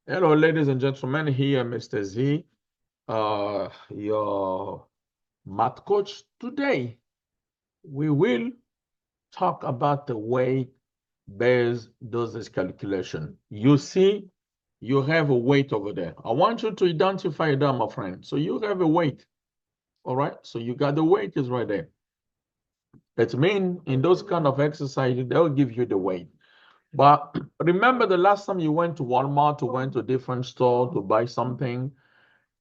Hello, ladies and gentlemen. Here, Mr. Z, your math coach. Today, we will talk about the weight-based dosage calculation. You see, you have a weight over there. I want you to identify that, my friend. So you have a weight, all right? So you got the weight is right there. It means in those kind of exercises, they'll give you the weight. But remember the last time you went to Walmart, or went to a different store to buy something,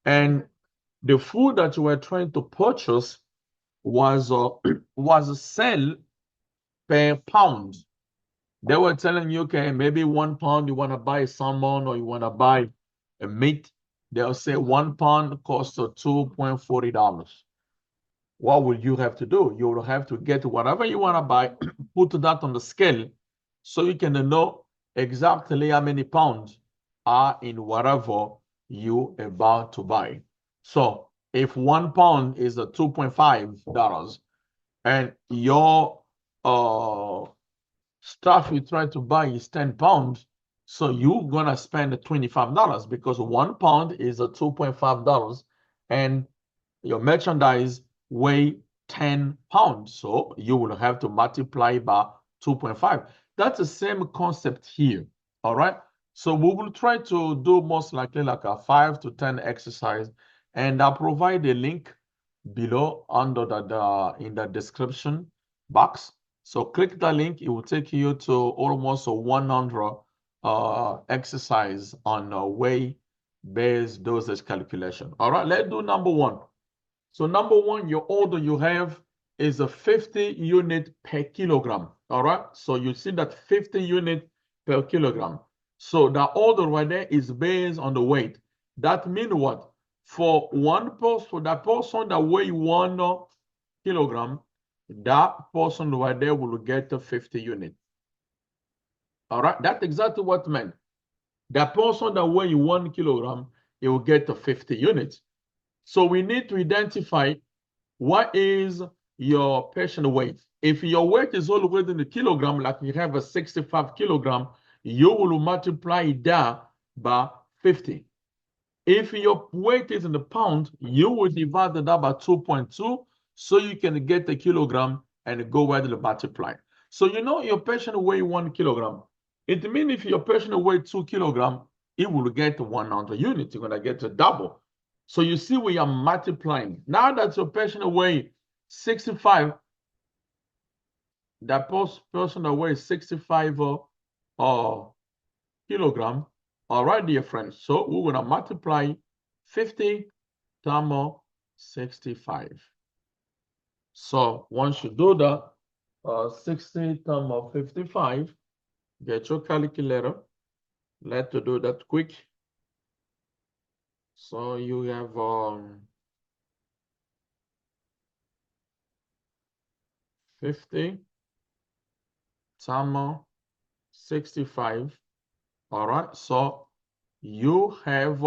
and the food that you were trying to purchase was was a sell per pound. They were telling you, okay, maybe 1 pound you want to buy salmon or you want to buy a meat. They'll say 1 pound costs $2.40. What will you have to do? You will have to get whatever you want to buy, put that on the scale so you can know exactly how many pounds are in whatever you about to buy. So if 1 pound is a $2.5 and your stuff you try to buy is 10 pounds, so you're gonna spend $25 because 1 pound is a $2.5 and your merchandise weigh 10 pounds. So you will have to multiply by 2.5. That's the same concept here. All right. So we will try to do most likely like a 5 to 10 exercise. And I'll provide a link below under in the description box. So click the link. It will take you to almost a 100 exercise on weight-based dosage calculation. All right, let's do number one. So number one, your order you have is a 50 unit per kilogram. All right. So you see that 50 unit per kilogram. So the order right there is based on the weight. That means what? For one person, for that person that weigh 1 kilogram, that person right there will get a 50 unit. All right. That's exactly what it meant. That person that weigh 1 kilogram, it will get a 50 units. So we need to identify what is your patient weight. If your weight is already in the kilogram, like you have a 65 kilogram, you will multiply that by 50. If your weight is in the pound, you will divide that by 2.2 so you can get the kilogram and go ahead and multiply. So you know your patient weigh 1 kilogram. It means if your patient weigh 2 kilogram, it will get 100 units. You're going to get a double. So you see we are multiplying. Now that your patient weigh 65, that person that weighs 65 kilogram, all right, dear friends. So we're going to multiply 50 times 65. So once you do that, 60 times 55, get your calculator. Let's do that quick. So you have 50 times 65. All right. So you have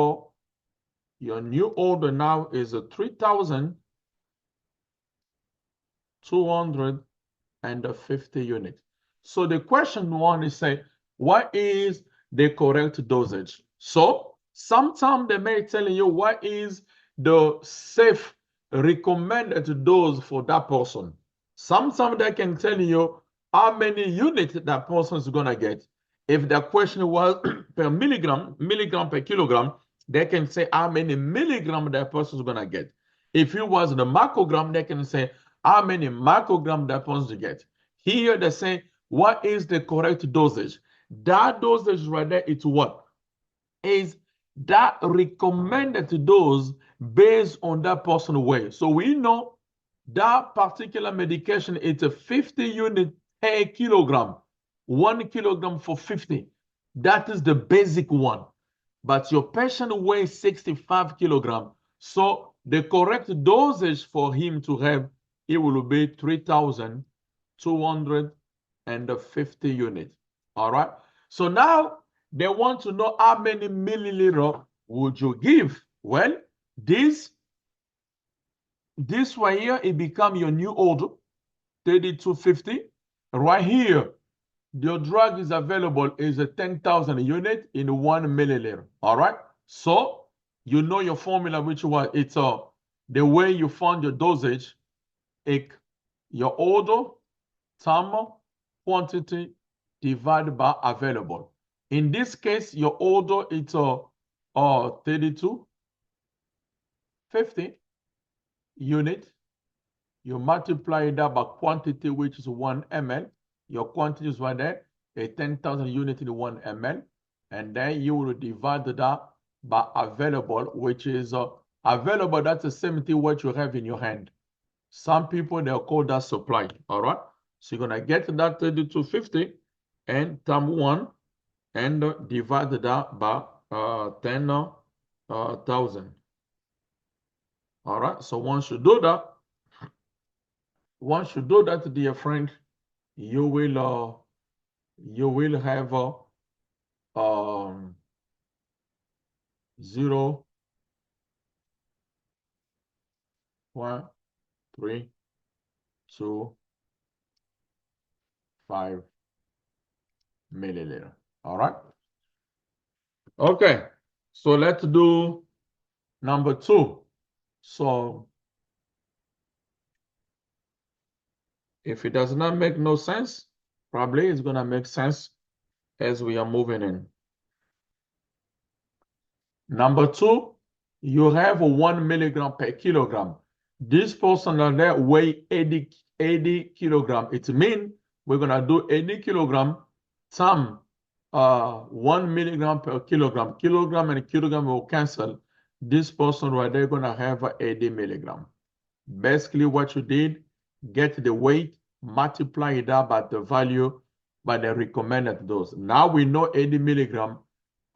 your new order now is a 3,250 units. So the question one is say, what is the correct dosage? So sometimes they may tell you what is the safe recommended dose for that person. Sometimes they can tell you how many units that person is gonna get. If the question was per milligram per kilogram, they can say how many milligram that person is gonna get. If it was the microgram, they can say how many microgram that person get. Here they say what is the correct dosage. That dosage right there is what? Is that recommended dose based on that person's weight. So we know that particular medication is a 50 unit per kilogram. 1 kilogram for 50. That is the basic one. But your patient weighs 65 kilogram. So the correct dosage for him to have, it will be 3,250 units. All right. So now they want to know how many milliliter would you give? Well, this right here, it become your new order, 3250. Right here, your drug is available is a 10,000 unit in 1 milliliter. All right. So you know your formula, which was it's the way you found your dosage, your order, time, quantity divided by available. In this case, your order it's 3250 unit. You multiply that by quantity, which is 1 ml. Your quantity is right there, a 10,000 unit in 1 ml. And then you will divide that by available, which is available. That's the same thing what you have in your hand. Some people, they'll call that supply. All right. So you're going to get that 3250 and times 1 and divide that by 10,000. All right. So once you do that, dear friend, you will have 0.325 milliliter. All right. Okay. So let's do number 2. So if it does not make no sense, probably it's going to make sense as we are moving in. Number 2, you have 1 milligram per kilogram. This person there weigh 80 kilogram. It means we're going to do 80 kilogram times 1 milligram per kilogram. Kilogram and kilogram will cancel. This person right there going to have 80 milligram. Basically what you did, get the weight, multiply that by the value, by the recommended dose. Now we know 80 milligram.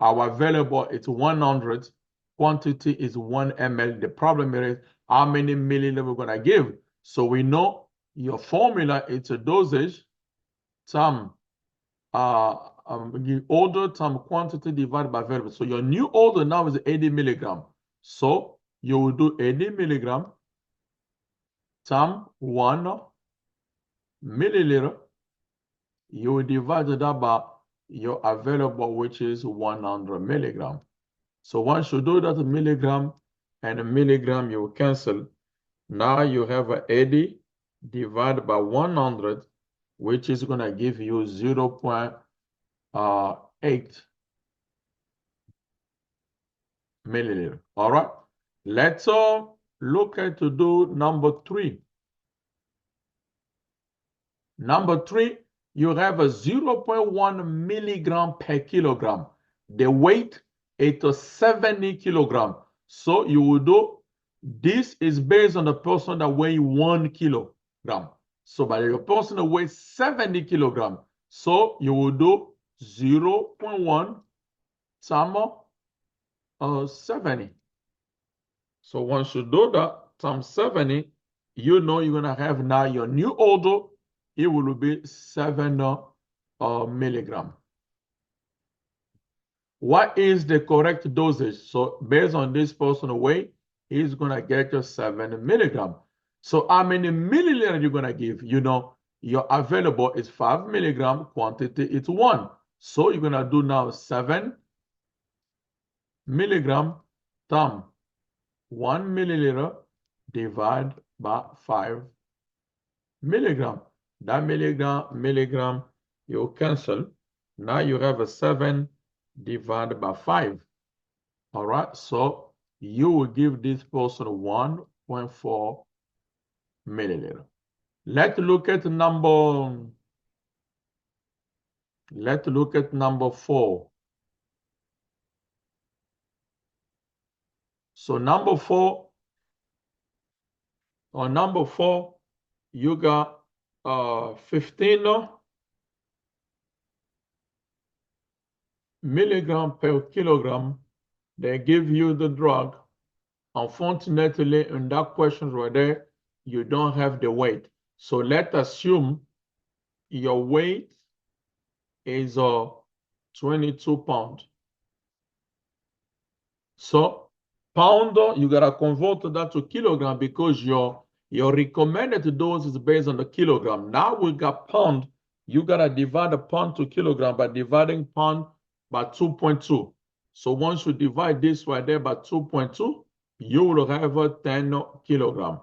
Our available is 100. Quantity is 1 ml. The problem is how many milliliters we're going to give. So we know your formula, it's a dosage times order times quantity divided by available. So your new order now is 80 milligram. So you will do 80 milligram times 1 milliliter. You will divide that by your available, which is 100 milligram. So once you do that, milligram and a milligram, you will cancel. Now you have 80 divided by 100, which is going to give you 0.8 milliliter. All right. Let's look at to do number 3. Number 3, you have a 0.1 milligram per kilogram. The weight is 70 kilogram. So you will do, this is based on the person that weighs 1 kilogram. So by your person that weighs 70 kilogram, so you will do 0.1 times 70. So once you do that times 70, you know you're going to have now your new order. It will be 7 milligram. What is the correct dosage? So based on this person's weight, he's going to get you 7 milligram. So how many milliliters you're going to give? You know, your available is 5 milligram, quantity is 1. So you're going to do now 7 milligram times 1 milliliter divided by 5 milligram. That milligram, you cancel. Now you have a 7 divided by 5. All right, so you will give this person 1.4 milliliter. Let's look at number 4. So number 4, you got 15 milligram per kilogram. They give you the drug. Unfortunately, in that question right there, you don't have the weight. So let's assume your weight is 22 pounds. So pound, you gotta convert that to kilogram because your recommended dose is based on the kilogram. Now we got pound. you gotta divide a pound to kilogram by dividing pound by 2.2. So once you divide this right there by 2.2, you will have a 10 kilogram.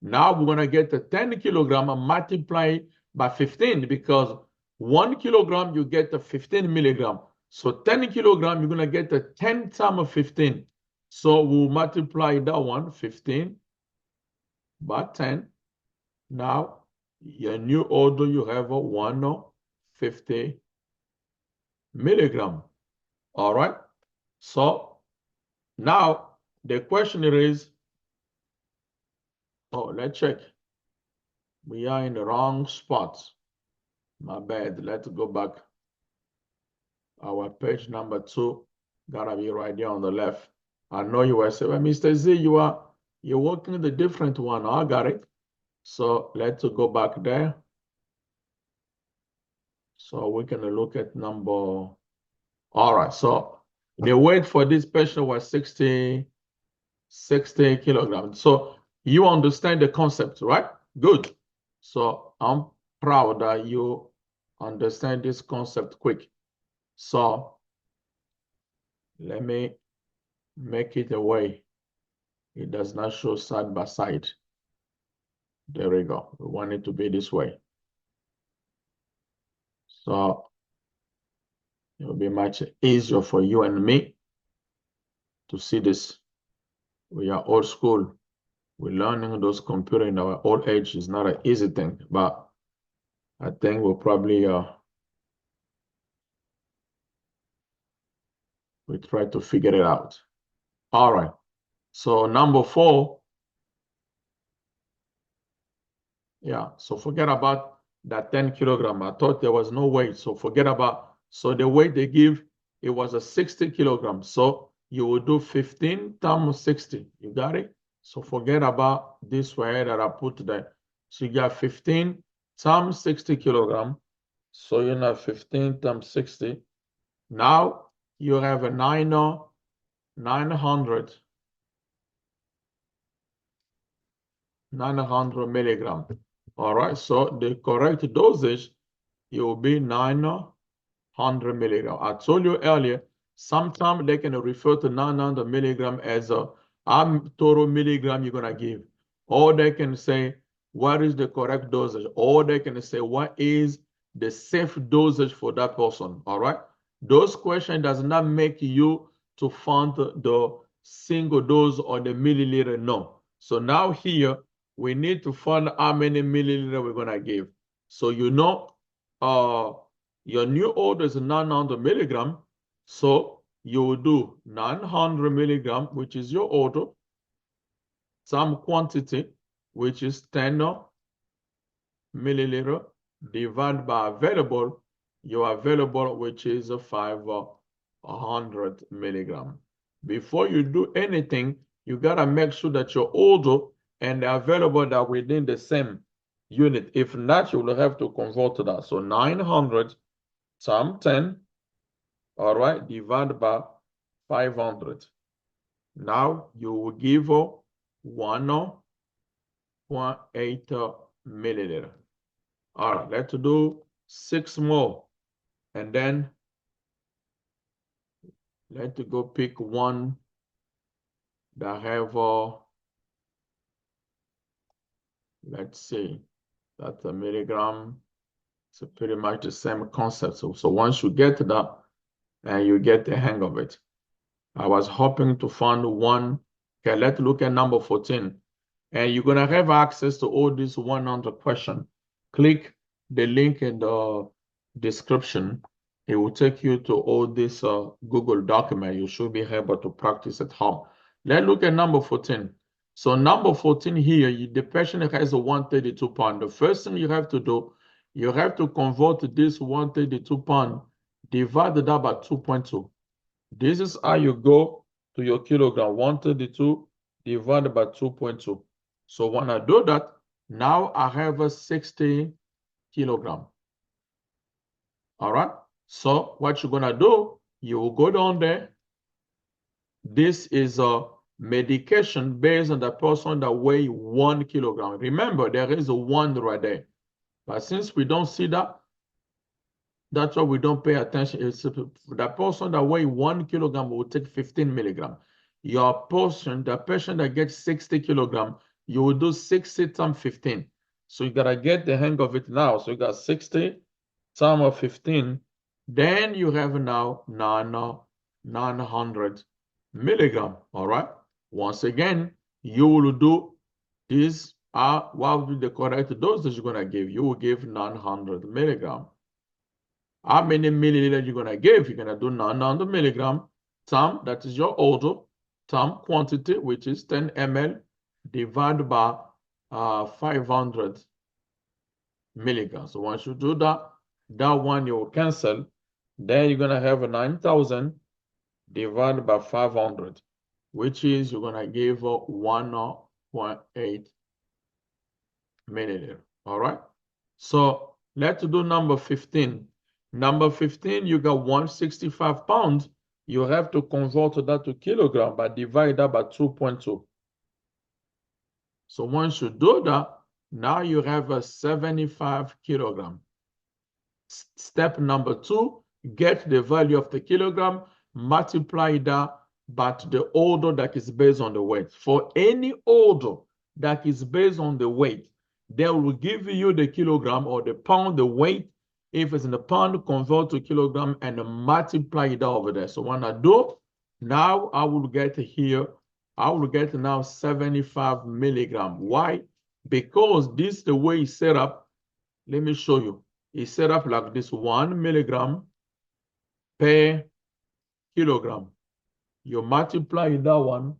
Now we're gonna get the 10 kilogram and multiply by 15 because 1 kilogram you get the 15 milligram. So 10 kilogram, you're gonna get the 10 times 15. So we'll multiply that one, 15 by 10. Now, your new order, you have a 150 milligram. All right. So now the question is, oh, let's check. We are in the wrong spot. My bad. Let's go back. Our page number 2 gotta be right there on the left. I know you were saying, well, Mr. Z, you're working the different one. I got it. So let's go back there. So we can look at number. All right. So the weight for this patient was 60 kilograms. So you understand the concept, right? Good. So I'm proud that you understand this concept quick. So let me make it a way. It does not show side by side. There we go. We want it to be this way. So it will be much easier for you and me to see this. We are old school. We're learning those computer in our old age is not an easy thing, but I think we'll probably we try to figure it out. All right. So number 4. Yeah. So forget about that 10 kilogram. I thought there was no weight. So forget about. So the weight they give, it was a 60 kilograms. So you will do 15 times 60. You got it? So forget about this way that I put there. So you got 15 times 60 kilograms. So you have 15 times 60. Now you have a 900 milligram. All right. So the correct dosage, it will be 900 milligram. I told you earlier, sometimes they can refer to 900 milligram as a total milligram you're gonna give, or they can say what is the correct dosage, or they can say what is the safe dosage for that person. All right. Those questions does not make you to find the single dose or the milliliter. No. So now here we need to find how many milliliter we're gonna give. So you know, your new order is 900 milligram. So you will do 900 milligram, which is your order, some quantity, which is 10 milliliter, divided by available, your available, which is 500 milligram. Before you do anything, you gotta make sure that your order and the available are within the same unit. If not, you will have to convert to that. So 900 times 10, all right, divided by 500. Now you will give 1.8 milliliter. All right, let's do 6 more. And then let's go pick one that have, let's see, that's a milligram. It's pretty much the same concept. So once you get to that, and you get the hang of it. I was hoping to find one. Okay, let's look at number 14. And you're gonna have access to all these 100 questions. Click the link in the description. It will take you to all this Google document. You should be able to practice at home. Let's look at number 14. So number 14 here, the patient has a 132 pound. The first thing you have to do, you have to convert this 132 pound, divide that by 2.2. This is how you go to your kilogram, 132 divided by 2.2. So when I do that, now I have a 60 kilogram. All right. So what you're gonna do, you will go down there. This is a medication based on the person that weighs 1 kilogram. Remember, there is a 1 right there. But since we don't see that, That's why we don't pay attention. It's the person that weighs 1 kilogram will take 15 milligram. Your person, the patient that gets 60 kilogram, you will do 60 times 15. So you gotta get the hang of it now. So you got 60 times 15. Then you have now 900 milligram. All right. Once again, you will do this. What will be the correct dosage you're gonna give? You will give 900 milligram. How many milliliters you're gonna give? You're gonna do 900 milligram. Time, that is your order. Time quantity, which is 10 ml, divided by 500 milligrams. So once you do that, that one you will cancel. Then you're gonna have a 9,000 divided by 500, which is you're gonna give 1.8 milliliter. All right. So let's do number 15. Number 15, you got 165 pounds. You have to convert that to kilogram, but divide that by 2.2. So once you do that, now you have a 75 kilogram. Step number 2, get the value of the kilogram, multiply that by the order that is based on the weight. For any order that is based on the weight, they will give you the kilogram or the pound, the weight. If it's in the pound, convert to kilogram and multiply it over there. So when I do, now I will get here, I will get now 75 milligram. Why? Because this is the way it's set up. Let me show you. It's set up like this: 1 milligram per kilogram. You multiply that one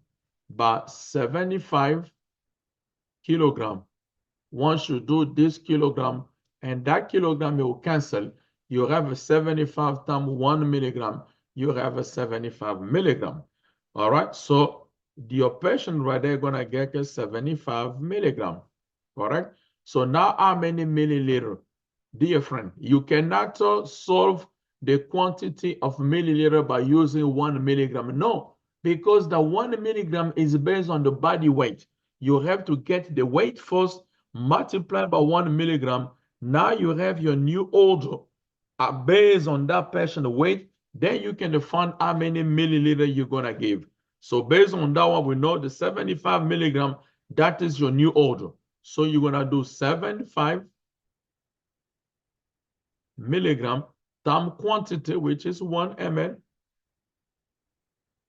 by 75 kilogram. Once you do this kilogram and that kilogram, you will cancel. You have a 75 times 1 milligram. You have a 75 milligram. All right. So your patient right there gonna get a 75 milligram. Correct. So now how many milliliter? Dear friend, you cannot solve the quantity of milliliter by using 1 milligram. No, because the 1 milligram is based on the body weight. You have to get the weight first, multiply by 1 milligram. Now you have your new order based on that patient weight. Then you can define how many milliliter you're going to give. So based on that one, we know the 75 milligram, that is your new order. So you're going to do 75 milligram time quantity, which is 1 ml,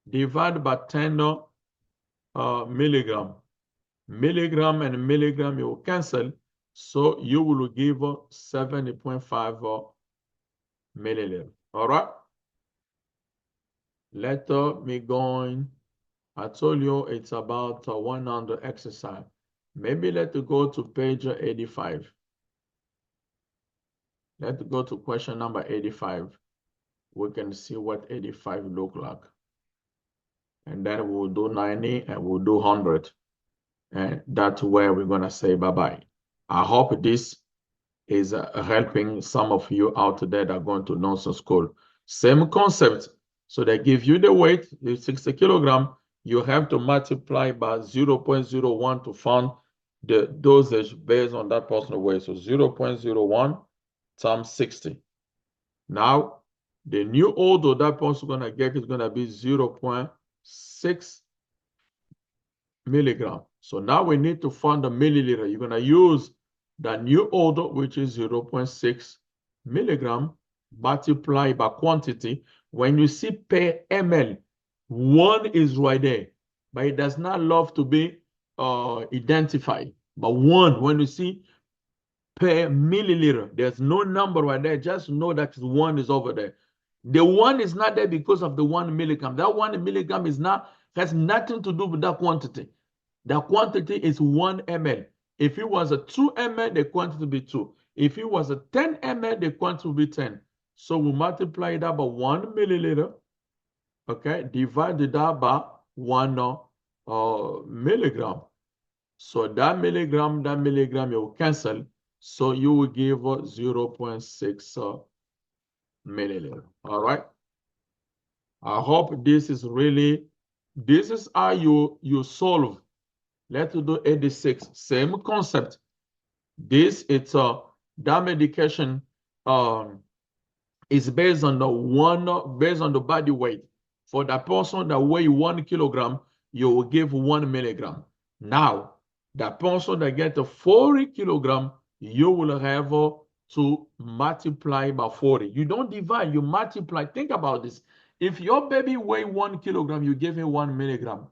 divided by 10 milligram. Milligram and milligram you will cancel, so you will give 70.5 milliliter. All right. Let me go. I told you it's about 100 exercise. Maybe let's go to page 85. Let's go to question number 85. We can see what 85 look like. And then we'll do 90 and we'll do 100. And that's where we're going to say bye-bye. I hope this is helping some of you out there that are going to nursery school. Same concept. So they give you the weight, the 60 kilogram. You have to multiply by 0.01 to find the dosage based on that person's weight. So 0.01 times 60. Now, the new order that person is going to get is going to be 0.6 milligram. So now we need to find the milliliter. You're going to use the new order, which is 0.6 milligram, multiplied by quantity. When you see per ml, 1 is right there, but it does not love to be identified. But 1, when you see per milliliter, there's no number right there. Just know that 1 is over there. The 1 is not there because of the 1 milligram. That 1 milligram has nothing to do with that quantity. The quantity is 1 ml. If it was a 2 ml, the quantity would be 2. If it was a 10 ml, the quantity would be 10. So we multiply that by 1 milliliter, okay, divided that by 1 milligram. So that milligram, you will cancel. So you will give 0.6 milliliter. All right. I hope this is how you solve. Let's do 86. Same concept. This it's that medication is based on the body weight. For the person that weigh 1 kilogram, you will give 1 milligram. Now, the person that get a 40 kilogram, you will have to multiply by 40. You don't divide, you multiply. Think about this. If your baby weigh 1 kilogram, you give him 1 milligram.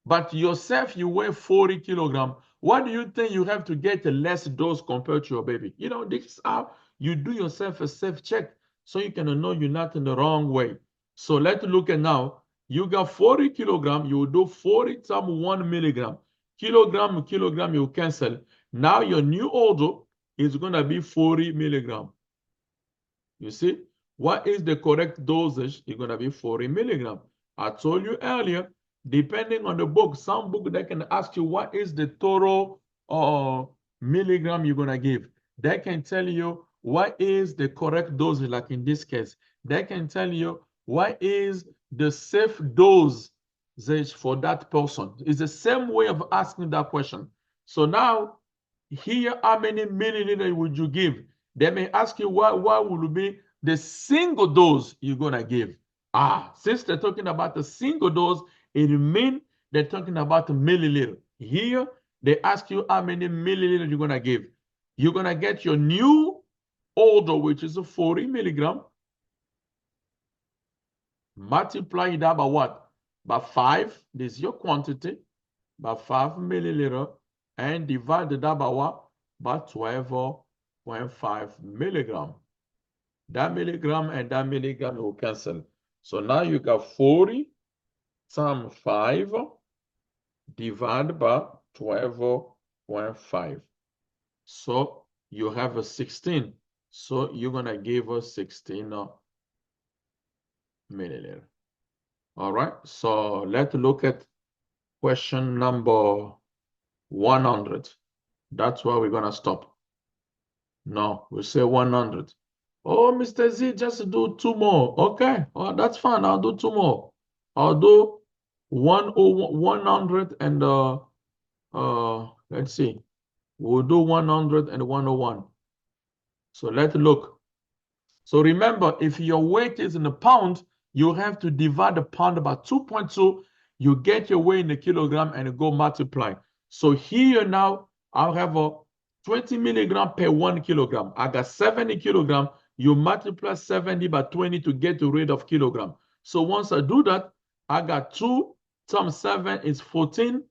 But yourself, you weigh 40 kilogram. What do you think you have to get a less dose compared to your baby? You know, this is how you do yourself a self check so you can know you're not in the wrong way. So let's look at now. You got 40 kilogram, you will do 40 times 1 milligram. Kilogram, you cancel. Now your new order is going to be 40 milligram. You see, what is the correct dosage? It's going to be 40 milligram. I told you earlier, depending on the book, some book they can ask you what is the total milligram you're going to give. They can tell you what is the correct dosage, like in this case. They can tell you what is the safe dosage for that person. It's the same way of asking that question. So now, here, how many milliliters would you give? They may ask you what will be the single dose you're going to give. Since they're talking about the single dose, it means they're talking about a milliliter. Here, they ask you how many milliliters you're going to give. You're going to get your new order, which is a 40 milligram. Multiply that by what? By 5. This is your quantity. By 5 milliliter. And divide that by what? By 12.5 milligram. That milligram and that milligram will cancel. So now you got 40 times 5 divided by 12.5. So you have a 16. So you're going to give us 16 milliliter. All right. So let's look at question number 100. That's where we're going to stop. No, we say 100. Oh, Mr. Z, just do 2 more. Okay. Oh, that's fine. I'll do 2 more. I'll do 100 and let's see. We'll do 100 and 101. So let's look. So remember, if your weight is in a pound, you have to divide the pound by 2.2. You get your weight in a kilogram and go multiply. So here now, I'll have a 20 milligram per 1 kilogram. I got 70 kilogram. You multiply 70 by 20 to get the rate of kilogram. So once I do that, I got 2 times 7 is 14.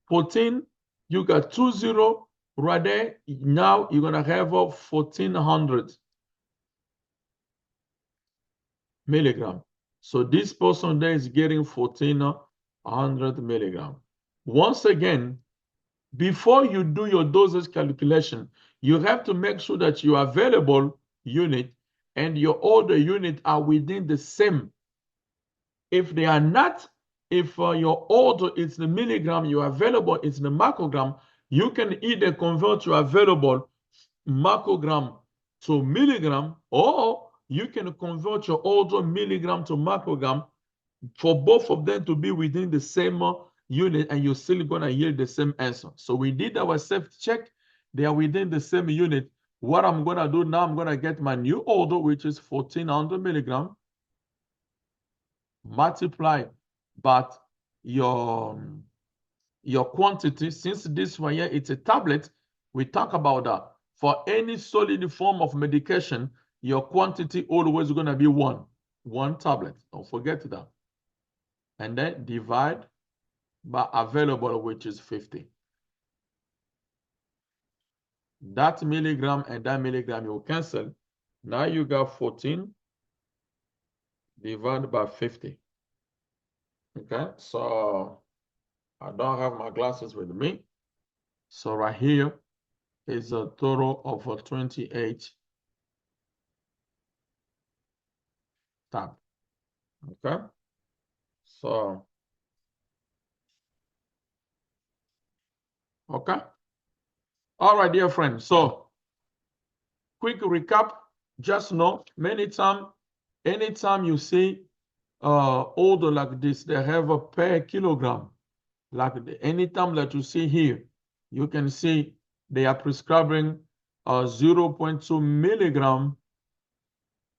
14, you got 20 right there. Now you're going to have 1,400 milligram. So this person there is getting 1,400 milligram. Once again, before you do your dosage calculation, you have to make sure that your available unit and your order unit are within the same. If they are not, if your order is the milligram, your available is the microgram, you can either convert your available microgram to milligram, or you can convert your order milligram to microgram for both of them to be within the same unit, and you're still going to yield the same answer. So we did our self-check. They are within the same unit. What I'm going to do now, I'm going to get my new order, which is 1,400 milligram, multiply by your quantity. Since this one here, it's a tablet, we talk about that. For any solid form of medication, your quantity always going to be one tablet. Don't forget that. And then divide by available, which is 50. That milligram and that milligram you cancel. Now you got 14 divided by 50. Okay, so I don't have my glasses with me. So right here is a total of 28 tab. Okay, so okay. All right, dear friends. So quick recap. Just know, anytime you see order like this, they have a per kilogram. Like anytime that you see here, you can see they are prescribing 0.2 milligram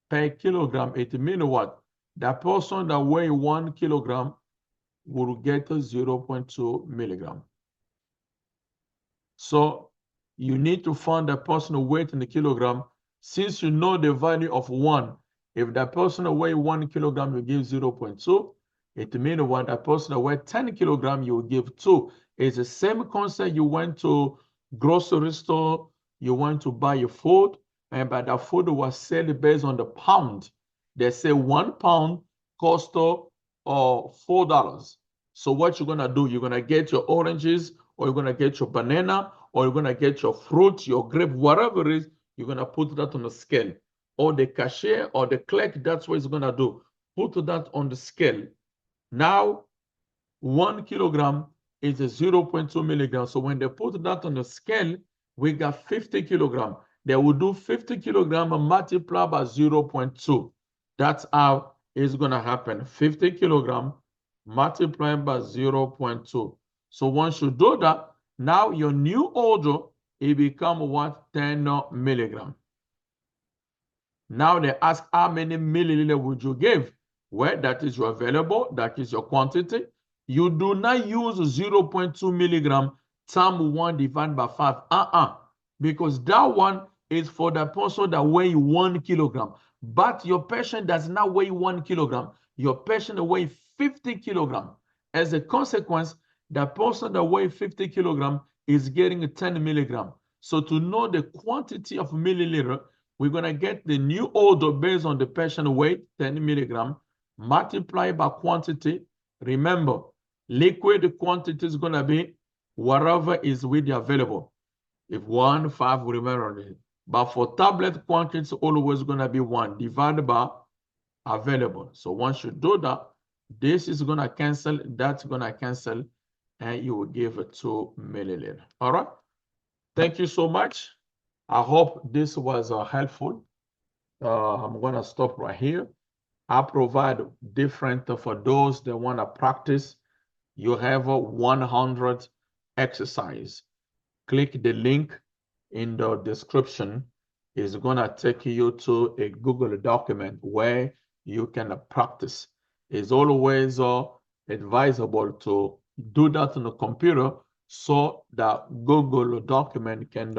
per kilogram, it means what? That person that weigh 1 kilogram will get 0.2 milligram. So you need to find the person's weight in the kilogram. Since you know the value of 1, if that person weigh 1 kilogram, you give 0.2. It means when that person weigh 10 kilogram, you will give 2. It's the same concept. You went to grocery store, you went to buy your food, and but that food was sold based on the pound. They say 1 pound costs $4. So what you're gonna do, you're gonna get your oranges, or you're gonna get your banana, or you're gonna get your fruit, your grape, whatever it is, you're gonna put that on the scale. Or the cashier or the clerk, that's what it's gonna do. Put that on the scale. Now, 1 kilogram is a 0.2 milligram. So when they put that on the scale, we got 50 kilogram. They will do 50 kilogram and multiply by 0.2. That's how it's gonna happen. 50 kilogram multiplied by 0.2. So once you do that, now your new order, it become what? 10 milligram. Now they ask how many milliliter would you give? Well, that is your available, that is your quantity. You do not use 0.2 milligram times 1 divided by 5. Because that one is for the person that weigh 1 kilogram. But your patient does not weigh 1 kilogram. Your patient weighs 50 kilogram. As a consequence, the person that weighs 50 kilogram is getting 10 milligram. So to know the quantity of milliliter, we're going to get the new order based on the patient weight, 10 milligram, multiplied by quantity. Remember, liquid quantity is going to be whatever is with the available. If 1, 5, remember it. But for tablet quantity, it's always going to be 1 divided by available. So once you do that, this is going to cancel, that's going to cancel, and you will give it 2 milliliter. All right? Thank you so much. I hope this was helpful. I'm going to stop right here. I provide different for those that want to practice. You have 100 exercise. Click the link in the description. It's going to take you to a Google document where you can practice. It's always advisable to do that on the computer so that Google document can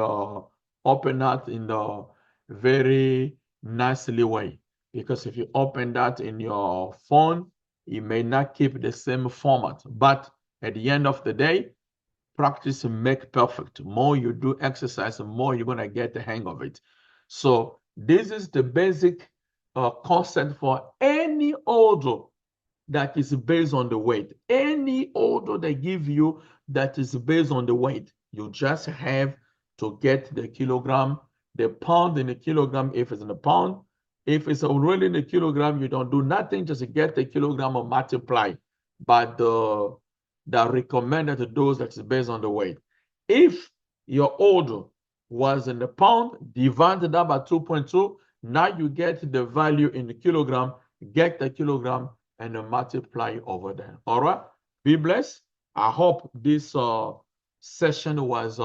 open that in the very nicely way. Because if you open that in your phone, it may not keep the same format. But at the end of the day, practice make perfect. More you do exercise, the more you're going to get the hang of it. So this is the basic concept for any order that is based on the weight. Any order they give you that is based on the weight, you just have to get the kilogram, the pound in the kilogram if it's in a pound. If it's already in a kilogram, you don't do nothing, just get the kilogram and multiply by the recommended dose that is based on the weight. If your order was in the pound, divide that by 2.2, now you get the value in the kilogram, get the kilogram, and multiply over there. All right? Be blessed. I hope this session was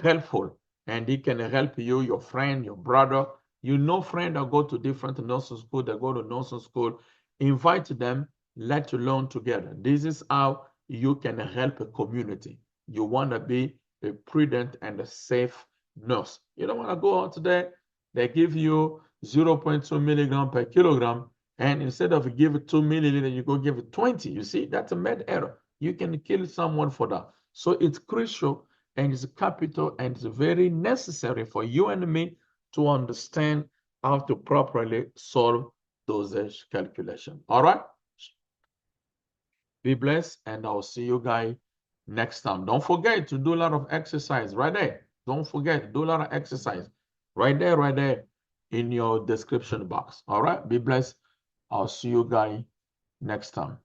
helpful, and it can help you, your friend, your brother. You know friends that go to different nursing school, that go to nursing school. Invite them, let's learn together. This is how you can help a community. You want to be a prudent and a safe nurse. You don't want to go out there, they give you 0.2 milligram per kilogram, and instead of give 2 milliliter, you go give 20. You see, that's a mad error. You can kill someone for that. So it's crucial and it's capital and it's very necessary for you and me to understand how to properly solve dosage calculation. All right? Be blessed, and I'll see you guys next time. Don't forget to do a lot of exercise right there. Don't forget, do a lot of exercise right there in your description box. All right? Be blessed. I'll see you guys next time.